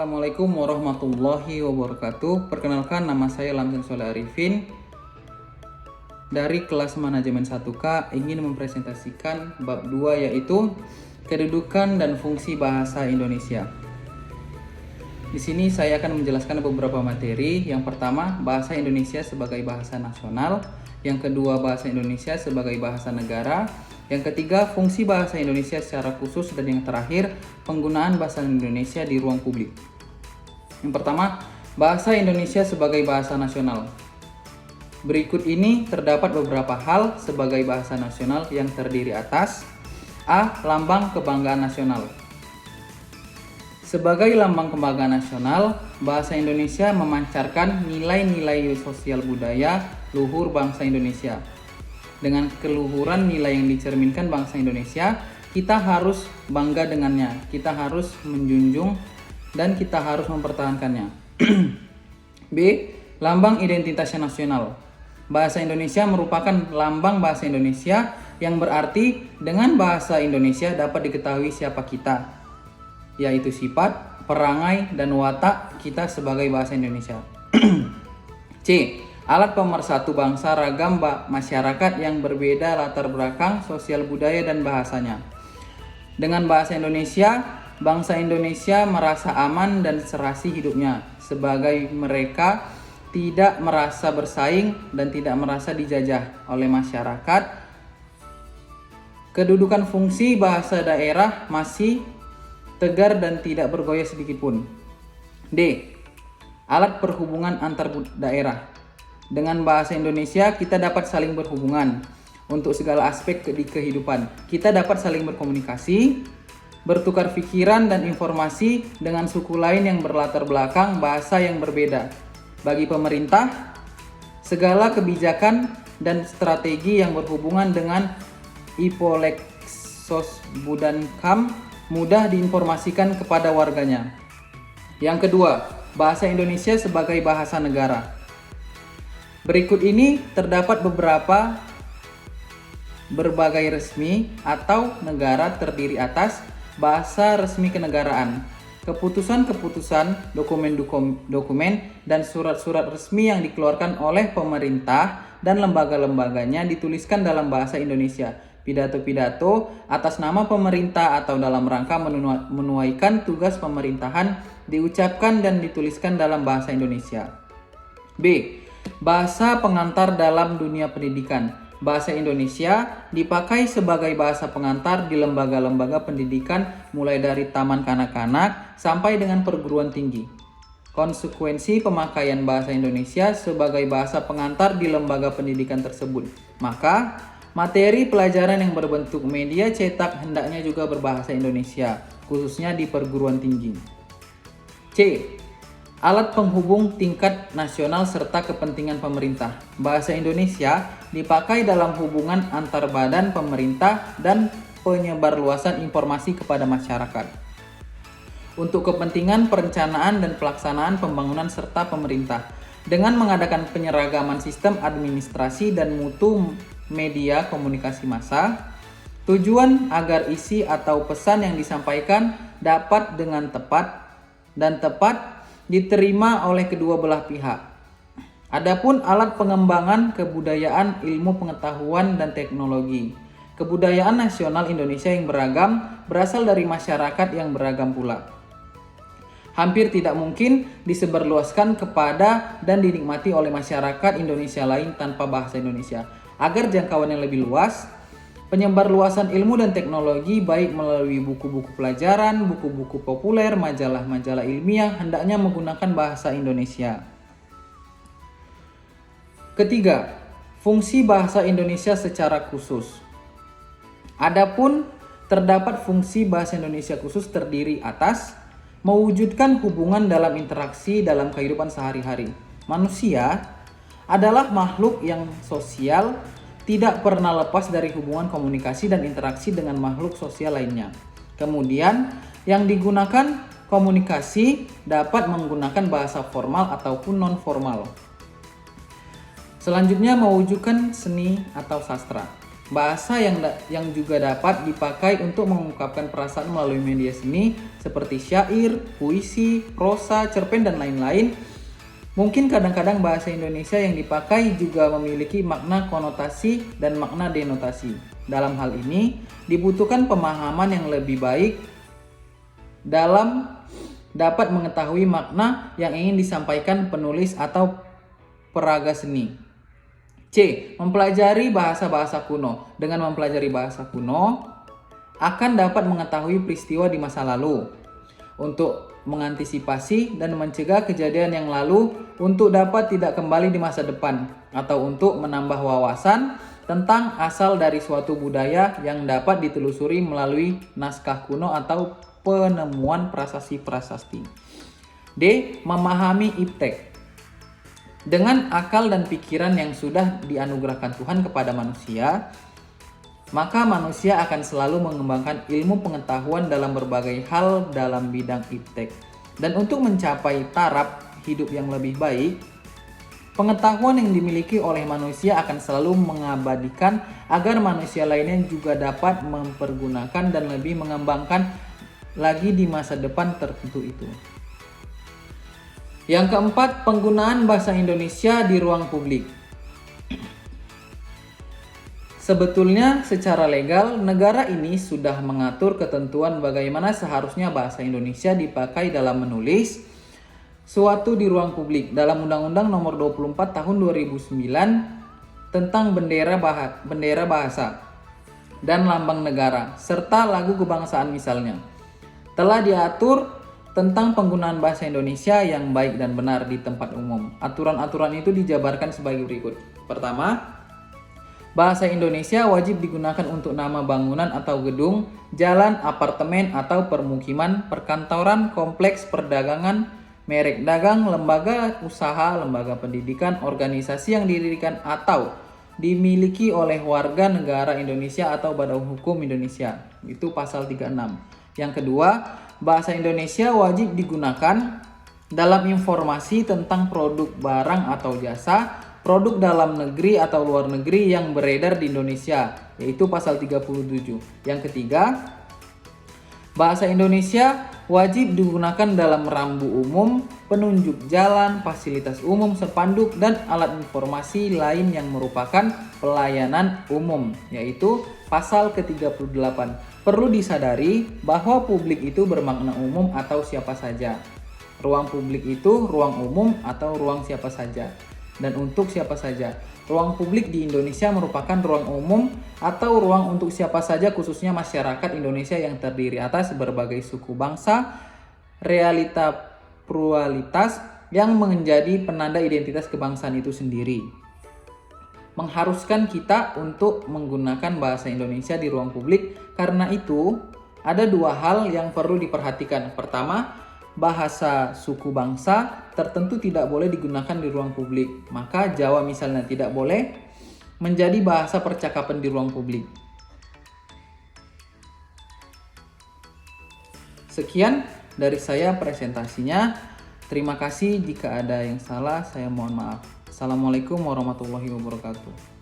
Assalamualaikum warahmatullahi wabarakatuh. Perkenalkan, nama saya Lamzan Soleh Arifin dari kelas manajemen 1K, ingin mempresentasikan bab 2 yaitu kedudukan dan fungsi bahasa Indonesia. Di sini saya akan menjelaskan beberapa materi. Yang pertama, bahasa Indonesia sebagai bahasa nasional. Yang kedua, bahasa Indonesia sebagai bahasa negara. Yang ketiga, fungsi bahasa Indonesia secara khusus. Dan yang terakhir, penggunaan bahasa Indonesia di ruang publik. Yang pertama, bahasa Indonesia sebagai bahasa nasional. Berikut ini terdapat beberapa hal sebagai bahasa nasional yang terdiri atas: A. Lambang kebanggaan nasional. Sebagai lambang kebanggaan nasional, bahasa Indonesia memancarkan nilai-nilai sosial budaya luhur bangsa Indonesia. Dengan keluhuran nilai yang dicerminkan bangsa Indonesia, kita harus bangga dengannya, kita harus menjunjung, dan kita harus mempertahankannya. B. Lambang identitas nasional. Bahasa Indonesia merupakan lambang bahasa Indonesia yang berarti dengan bahasa Indonesia dapat diketahui siapa kita, yaitu sifat, perangai, dan watak kita sebagai bahasa Indonesia. C. Alat pemersatu bangsa ragam masyarakat yang berbeda latar belakang sosial budaya dan bahasanya. Dengan bahasa Indonesia, bangsa Indonesia merasa aman dan serasi hidupnya, sebagai mereka tidak merasa bersaing dan tidak merasa dijajah oleh masyarakat. Kedudukan fungsi bahasa daerah masih tegar dan tidak bergoyah sedikitpun. D. Alat perhubungan antar daerah. Dengan bahasa Indonesia kita dapat saling berhubungan untuk segala aspek di kehidupan. Kita dapat saling berkomunikasi, bertukar pikiran dan informasi dengan suku lain yang berlatar belakang bahasa yang berbeda. Bagi pemerintah, segala kebijakan dan strategi yang berhubungan dengan Ipolexosbudankam mudah diinformasikan kepada warganya. Yang kedua, bahasa Indonesia sebagai bahasa negara. Berikut ini terdapat berbagai resmi atau negara terdiri atas bahasa resmi kenegaraan, keputusan-keputusan, dokumen-dokumen, dan surat-surat resmi yang dikeluarkan oleh pemerintah dan lembaga-lembaganya dituliskan dalam bahasa Indonesia. Pidato-pidato atas nama pemerintah atau dalam rangka menuaikan tugas pemerintahan diucapkan dan dituliskan dalam bahasa Indonesia. B. Bahasa pengantar dalam dunia pendidikan. Bahasa Indonesia dipakai sebagai bahasa pengantar di lembaga-lembaga pendidikan mulai dari taman kanak-kanak sampai dengan perguruan tinggi. Konsekuensi pemakaian bahasa Indonesia sebagai bahasa pengantar di lembaga pendidikan tersebut, maka materi pelajaran yang berbentuk media cetak hendaknya juga berbahasa Indonesia, khususnya di perguruan tinggi. C. Alat penghubung tingkat nasional serta kepentingan pemerintah. Bahasa Indonesia dipakai dalam hubungan antar badan pemerintah dan penyebarluasan informasi kepada masyarakat. Untuk kepentingan perencanaan dan pelaksanaan pembangunan serta pemerintah. Dengan mengadakan penyeragaman sistem administrasi dan mutu media komunikasi massa, tujuan agar isi atau pesan yang disampaikan dapat dengan tepat diterima oleh kedua belah pihak. Adapun alat pengembangan kebudayaan, ilmu pengetahuan, dan teknologi. Kebudayaan nasional Indonesia yang beragam berasal dari masyarakat yang beragam pula. Hampir tidak mungkin disebarluaskan kepada dan dinikmati oleh masyarakat Indonesia lain tanpa bahasa Indonesia. Agar jangkauan yang lebih luas, penyebarluasan ilmu dan teknologi baik melalui buku-buku pelajaran, buku-buku populer, majalah-majalah ilmiah hendaknya menggunakan bahasa Indonesia. Ketiga, fungsi bahasa Indonesia secara khusus. Adapun terdapat fungsi bahasa Indonesia khusus terdiri atas mewujudkan hubungan dalam interaksi dalam kehidupan sehari-hari. Manusia adalah makhluk yang sosial, tidak pernah lepas dari hubungan komunikasi dan interaksi dengan makhluk sosial lainnya. Kemudian, yang digunakan komunikasi dapat menggunakan bahasa formal ataupun non-formal. Selanjutnya, mewujudkan seni atau sastra. Bahasa yang juga dapat dipakai untuk mengungkapkan perasaan melalui media seni seperti syair, puisi, prosa, cerpen, dan lain-lain. Mungkin kadang-kadang bahasa Indonesia yang dipakai juga memiliki makna konotasi dan makna denotasi. Dalam hal ini, dibutuhkan pemahaman yang lebih baik dalam dapat mengetahui makna yang ingin disampaikan penulis atau peraga seni. C. Mempelajari bahasa-bahasa kuno. Dengan mempelajari bahasa kuno, akan dapat mengetahui peristiwa di masa lalu untuk mengantisipasi dan mencegah kejadian yang lalu untuk dapat tidak kembali di masa depan, atau untuk menambah wawasan tentang asal dari suatu budaya yang dapat ditelusuri melalui naskah kuno atau penemuan prasasti-prasasti. D. Memahami iptek. Dengan akal dan pikiran yang sudah dianugerahkan Tuhan kepada manusia, maka manusia akan selalu mengembangkan ilmu pengetahuan dalam berbagai hal dalam bidang iptek. Dan untuk mencapai taraf hidup yang lebih baik, pengetahuan yang dimiliki oleh manusia akan selalu mengabadikan agar manusia lainnya juga dapat mempergunakan dan lebih mengembangkan lagi di masa depan tertentu itu. Yang keempat, penggunaan bahasa Indonesia di ruang publik. Sebetulnya secara legal, negara ini sudah mengatur ketentuan bagaimana seharusnya bahasa Indonesia dipakai dalam menulis suatu di ruang publik dalam Undang-Undang Nomor 24 Tahun 2009 tentang bendera bahasa dan lambang negara serta lagu kebangsaan misalnya. Telah diatur tentang penggunaan bahasa Indonesia yang baik dan benar di tempat umum. Aturan-aturan itu dijabarkan sebagai berikut. Pertama, bahasa Indonesia wajib digunakan untuk nama bangunan atau gedung, jalan, apartemen atau permukiman, perkantoran, kompleks perdagangan, merek dagang, lembaga usaha, lembaga pendidikan, organisasi yang didirikan atau dimiliki oleh warga negara Indonesia atau badan hukum Indonesia. Itu pasal 36. Yang kedua, bahasa Indonesia wajib digunakan dalam informasi tentang produk barang atau jasa, produk dalam negeri atau luar negeri yang beredar di Indonesia, yaitu pasal 37. Yang ketiga, bahasa Indonesia wajib digunakan dalam rambu umum, penunjuk jalan, fasilitas umum, spanduk, dan alat informasi lain yang merupakan pelayanan umum, yaitu pasal ke-38. Perlu disadari bahwa publik itu bermakna umum atau siapa saja. Ruang publik itu ruang umum atau ruang siapa saja. Dan untuk siapa saja. Ruang publik di Indonesia merupakan ruang umum atau ruang untuk siapa saja, khususnya masyarakat Indonesia yang terdiri atas berbagai suku bangsa, realita pluralitas yang menjadi penanda identitas kebangsaan itu sendiri. Mengharuskan kita untuk menggunakan bahasa Indonesia di ruang publik. Karena itu, ada dua hal yang perlu diperhatikan. Pertama, bahasa suku bangsa tertentu tidak boleh digunakan di ruang publik. Maka Jawa misalnya tidak boleh menjadi bahasa percakapan di ruang publik. Sekian dari saya presentasinya. Terima kasih, jika ada yang salah saya mohon maaf. Assalamualaikum warahmatullahi wabarakatuh.